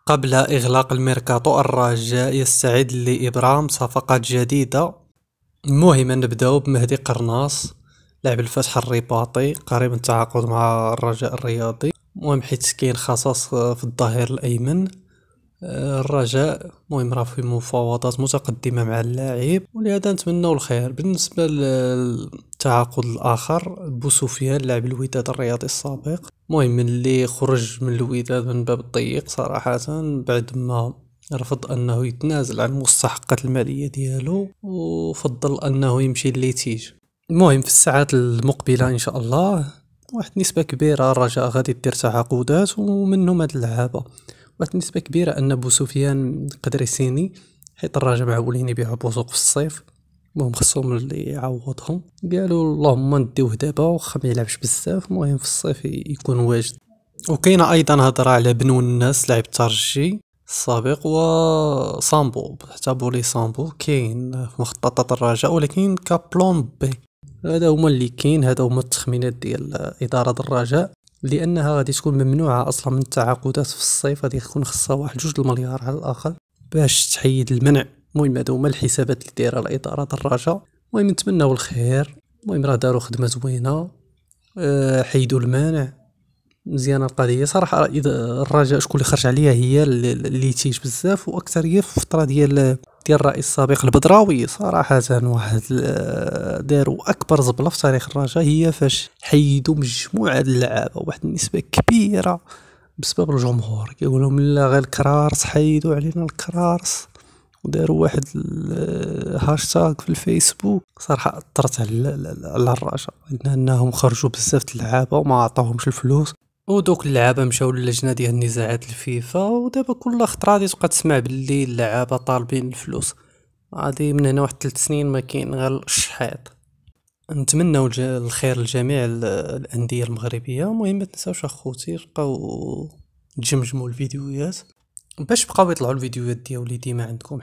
قبل إغلاق الميركاتو الرجاء يستعد لإبرام صفقات جديدة. المهم نبداو بمهدي قرناص لاعب الفتح الرباطي قريب من التعاقد مع الرجاء الرياضي. المهم حيت كاين خصاص في الظهير الأيمن. الرجاء المهم راه في مفاوضات متقدمة مع اللاعب ولهذا نتمنوا الخير. بالنسبة للتعاقد الآخر بوسفيان لاعب الوداد الرياضي السابق، المهم اللي خرج من الوداد من باب الضيق صراحة بعد ما رفض انه يتنازل عن المستحقات المالية ديالو وفضل انه يمشي لليتيج. المهم في الساعات المقبلة ان شاء الله واحد نسبة كبيرة الرجاء غادي دير تعاقدات ومنهم هاد اللعابة. واحد نسبة كبيرة ان بوسفيان يقدر يسيني حيت الرجاء معولين يبيعوا بوسوق في الصيف. المهم خصهم اللي يعوضهم، قالوا اللهم نديوه دابا واخا ما يلعبش بزاف، المهم في الصيف يكون واجد. وكاينه ايضا هضره على بنو الناس لاعب الترجي السابق وصامبو، حتى بولي صامبو كاين في مخططات الرجاء ولكن كابلون بي. هذا هما اللي كاين، هذا هما التخمينات ديال اداره الرجاء، لانها غادي تكون ممنوعه اصلا من التعاقدات في الصيف. غادي يكون خصها واحد 2 المليار على الاقل باش تحيد المنع. المهم هادو هما الحسابات اللي دايره الاداره الرجاء. المهم نتمناو الخير. المهم راه داروا خدمه زوينه، حيدوا المانع، مزيانه القضيه صراحه. الرجاء شكون اللي خرج عليها هي اللي تيج بزاف واكثر هي في الفتره ديال الرئيس السابق البدراوي صراحه. واحد داروا اكبر زبله في تاريخ الرجاء هي فاش حيدوا مجموعه اللعابه واحد النسبه كبيره بسبب الجمهور. كيقول لهم لا غير الكرارس، حيدوا علينا الكرارس، وداروا واحد هاشتاغ في الفيسبوك. صراحه اثرت على الرجاء انهم خرجوا بزاف اللعابه وما عطاوهمش الفلوس، ودوك اللعابه مشاو للجنه ديال النزاعات الفيفا. ودابا كل خطره غادي تبقى تسمع باللي اللعابه طالبين الفلوس. غادي من هنا واحد 3 سنين ما كاين غير الشحيط. نتمنوا الخير لجميع الانديه المغربيه. المهم ما تنساوش اخوتي بقاو تجمجموا الفيديوهات باش بقاو يطلعوا الفيديوهات ديالي ديما عندكم.